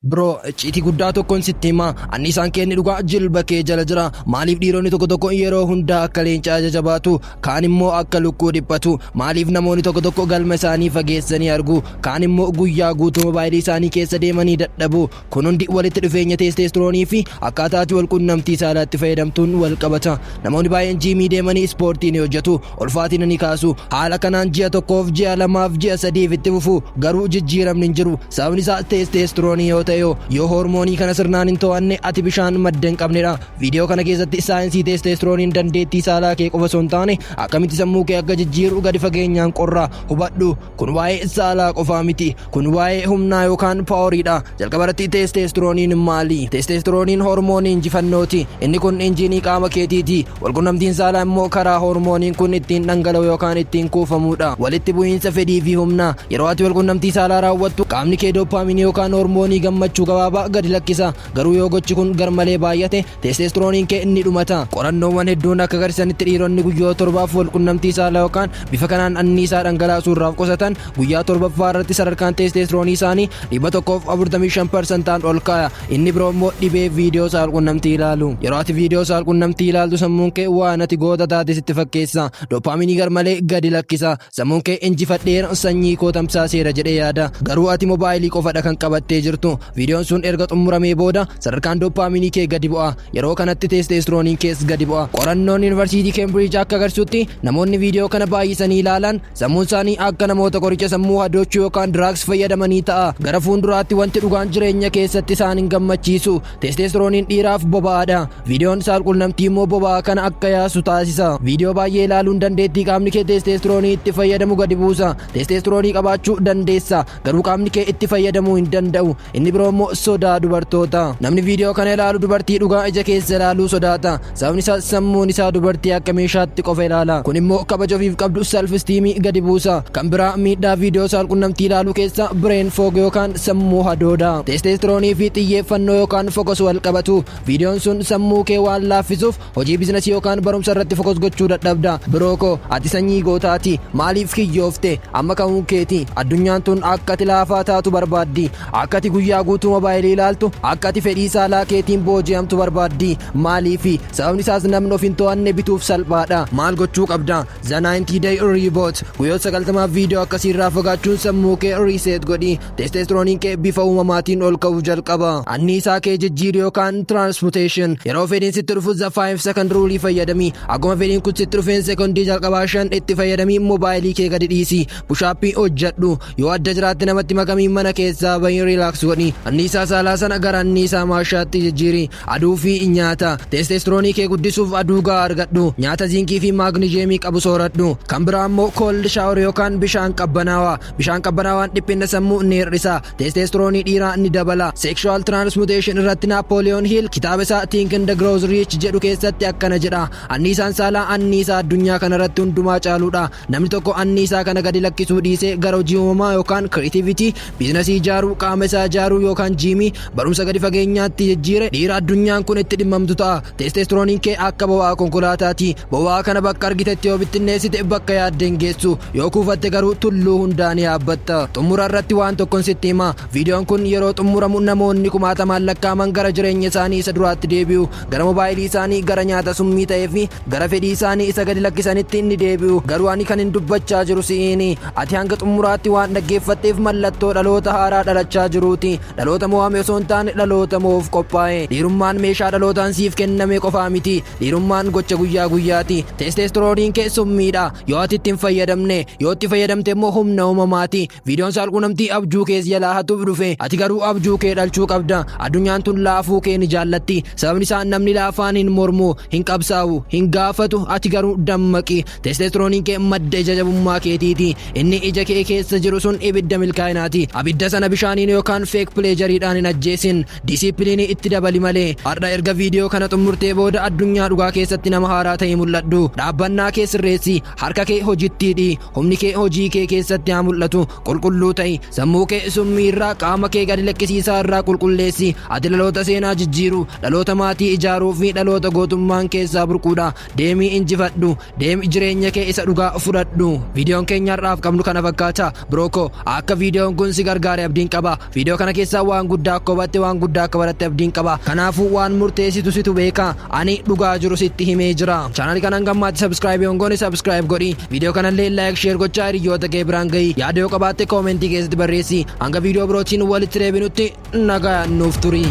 Bro, citi guddaa tokkoon sitti himaa annisaan kenni dhugaa jilba kee jala jira. Maaliif dhiironni tokko tokko yeroo hundaa akka leencaa jajabaatu kaan immoo akka lukkuu dhiphatu? Maaliif namoonni tokko tokko galma isaanii fageessanii argu kaan immoo guyyaa guutuu mobaayilii isaanii keessa deemanii dadhabu? Kun hundi walitti dhufeenya testosteroonii fi akkaataa wal quunnamtii saalaatti fayyadamtuun wal qabata. Namoonni baay'een jiimii deemanii ispoortii ni hojjetu, ulfaatina ni kaasu. Haala kanaan ji'a tokkoof, ji'a lamaaf, ji'a sadiif itti fufu garuu jijjiiramni hin jiru. Sababni isaa testosteroonii yoo ta'e yoo hormoonii kana sirnaan hin to'anne ati bishaan madda hin qabnedha. Viidiyoo kana keessatti saayinsii testosterooniin dandeettii saalaa kee qofa osoo hin taane akkamitti sammuu kee akka jijjiiru gadi fageenyaan qorraa hubadhu. Kun waa'ee saalaa qofaa miti, kun waa'ee humnaa yookaan paaworiidha. Jalqabarratti testosterooniin maali? Testosterooniin hormoonii injifannooti. Inni kun injiinii qaama keetiiti. Walqunnamtiin saalaa immoo karaa hormooniin kun ittiin dhangala'u yookaan ittiin kuufamudha. Walitti bu'iinsa fedhii fi humnaa. Yeroo ati walqunnamtii saalaa raawwattu qaamni kee doopaaminii yookaan hormoonii gammachuu gabaabaa gadi lakkisa. Garuu yoo gochi kun garmalee baay'ate testosterooniin kee inni dhumata. Qorannoowwan hedduun akka agarsiisanitti dhiironni guyyaa torbaaf walqunnamtii saalaa yookaan bifa kanaan anniisaa dhangalaasuu irraa qusatan guyyaa torbaffaa irratti sadarkaan testosteroonii isaanii 145% ol ka'a. Inni biroo immoo dhibee viidiyoo saalqunnamtii ilaalu. Yeroo ati viidiyoo saalqunnamtii ilaaltu sammuun kee waan ati goota taate sitti fakkeessa. Doopaaminii garmalee gadi lakkisa. Sammuun kee injifadheera sanyii koo tamsaaseera jedhee yaada. Garuu ati mobaayilii qofadha kan qabattee jirtu. Viidiyoon sun erga xumuramee booda sadarkaan doopaaminii kee gadi bu'a. Yeroo kanatti testosterooniin kees gadi bu'a. Qorannoon Yuunivarsiitii Keembriij akka agarsiisutti namoonni viidiyoo kana baay'isanii ilaalan sammuun isaanii akka namoota qoricha sammuu hadoochuu yookaan diraags fayyadamanii ta'a. Gara fuulduraatti wanti dhugaan jireenya keessatti isaan hin gammachiisu. Testosterooniin dhiiraaf boba'aadha. Viidiyoon saalqunnamtii immoo boba'aa kana akka yaasu taasisa. Viidiyoo baay'ee ilaaluun dandeettii qaamni kee testosteroonii itti fayyadamu gadi buusa. Testosteroonii qabaachuu dandeessa, garuu qaamni kee itti fayyadamuu hin danda'u. Inni biroo immoo sodaa dubartoota. Namni viidiyoo kana ilaalu dubartii dhugaa ija keessa ilaaluu sodaata. Sababni isaa sammuun isaa dubartii akka meeshaatti qofa ilaala. Kun immoo kabaja ofiif qabdu self esteemii gadi buusa. Kan biraa miidhaa viidiyoo saalqunnamtii ilaaluu keessa brain fog yookaan sammuu hadoodha. Testosteroonii fi xiyyeeffannoo yookaan fokus wal qabatu. Viidiyoon sun sammuu kee waan laaffisuuf hojii biizinasii yookaan barumsa irratti fokus gochuu dadhabda. Biroo koo ati sanyii gootaati. Maaliif kiyyoofte? Amma ka'uu keeti. Addunyaan tun akka ati laafaa taatu barbaaddi. Akka ati guyyaa guutuu mobaayilii ilaaltu, akka ati fedhii saalaa keetiin booji'amtu barbaaddi. Maaliifi? Sababni isaas namni of hin to'anne bituuf salphaadha. Maal gochuu qabda? The 90 Day Reboot. Guyyoota 90 viidiyoo akkasii irraa fagaachuun sammuu kee reset godhi. Testosterooniin kee bifa uumamaatiin ol ka'uu jalqaba. Anniisaa kee jijjiiru yookaan transmutation. Yeroo fedhiin sitti dhufu the 5 second rule fayyadami. Akkuma fedhiin kun sitti dhufeen sekondii jalqabaa 5 itti fayyadami. Mobaayilii kee gadi dhiisi. Pushaappii hojjedhu. Yoo adda jiraatti namatti makamii mana keessaa bahin relax godhi. Anniisaa saalaa sana gara anniisaa maashaatti jijjiiri. Aduu fi nyaata. Testosteroonii kee guddisuuf aduu gahaa argadhu. Nyaata zinkii fi maagnijeemii qabu sooradhu. Kan biraa immoo cold shower yookaan bishaan qabbanaawaa. Bishaan qabbanaawaan dhiphina sammuu ni hir'isa. Testosteroonii dhiiraa ni dabala. Sexual transmutation irratti Napoleon Hill kitaaba isaa Think and Grow Rich jedhu keessatti akkana jedha. Anniisaan saalaa anniisaa addunyaa kanarratti hundumaa caaluudha. Namni tokko anniisaa kana gadi lakkisuu dhiisee gara hojii uumamaa yookaan creativity, biizinasii ijaaruu, qaama isaa ijaaruu yookaan jiimii, barumsa gadi fageenyaatti jijjiire dhiira addunyaan kun itti dhimmamtu ta'a. Testosterooniin kee akka boba'aa konkolaataati. Boba'aa kana bakka argitetti yoo bittinneessite bakka yaadde hin geessu. Yoo kuufatte garuu tulluu hundaan yaabbatta. Xumura irratti waan tokkon sitti hima. Viidiyoon kun yeroo xumuramu namoonni kumaatamaan lakkaaman gara jireenya isaanii isa duraatti deebi'u. Gara mobaayilii isaanii, gara nyaata summii ta'ee fi gara fedhii isaanii isa gadi lakkisanitti inni deebi'u. Garuu ani kan hin dubbachaa jiru si'iini. Ati hanga xumuraatti waan dhaggeeffatteef mallattoo dhaloota haaraa dhalachaa jiruuti. Dhaloota mo'ame osoo hin taane dhaloota mo'uuf qophaa'e. Dhiirummaan meeshaa dhalootaan siif kenname qofaa miti. Dhiirummaan gocha guyyaa guyyaati. Testosterooniin kee summiidha. Yoo ati itti hin fayyadamne, yoo itti fayyadamte immoo humna uumamaati. Viidiyoon saalqunnamtii abjuu kees jalaa hatuuf dhufe. Ati garuu abjuu kee dhalchuu qabda. Addunyaan tun laafuu kee ni jaallatti. Sababni isaa namni laafaan hin mormu, hin qabsaa'u, hin gaafatu. Ati garuu dammaqi. Testosterooniin kee madda ija jabummaa keetiiti. Inni ija kee keessa jiru sun ibidda milkaa'inaati. Abidda sana bishaaniin yookaan feek pileejariidhaan hin ajjeesin. Disiipiliinii itti dabali malee. Har'a erga viidiyoo kana xumurtee booda addunyaa dhugaa keessatti nama haaraa ta'ee mul'adhu. Dhaabbannaa kee sirreessi. Harka kee hojittiidhi. Humni kee hojii kee keessatti haa mul'atu. Qulqulluu ta'i. Sammuu kee summii irraa, qaama kee gadi lakkisiisaa irraa qulqulleessi. Ati dhaloota seenaa jijjiiru, dhaloota maatii ijaaruu fi dhaloota gootummaan keessaa burquudha. Deemii injifadhu. Deemi jireenya kee isa dhugaa fudhadhu. Viidiyoon keenya har'aaf qabnu kana fakkaata. Biroo koo akka viidiyoon kun si gargaare abdiin qaba. Viidiyoo kana keessa keessaa waan guddaa akka hubatte waan guddaa akka baratte abdiin qaba. Kanaafuu waan murteessitu situ beeka. Ani dhugaa jiru sitti himee jira. Chaanal kanaan gammaatti subscribe yoon goone subscribe godhi. Viidiyoo kanallee like share gochaa hiriyoota kee biraan gahi. Yaada yoo qabaatte koomentii keessatti barreessi. Hanga viidiyoo birootiin walitti deebinutti nagaan nuuf turi.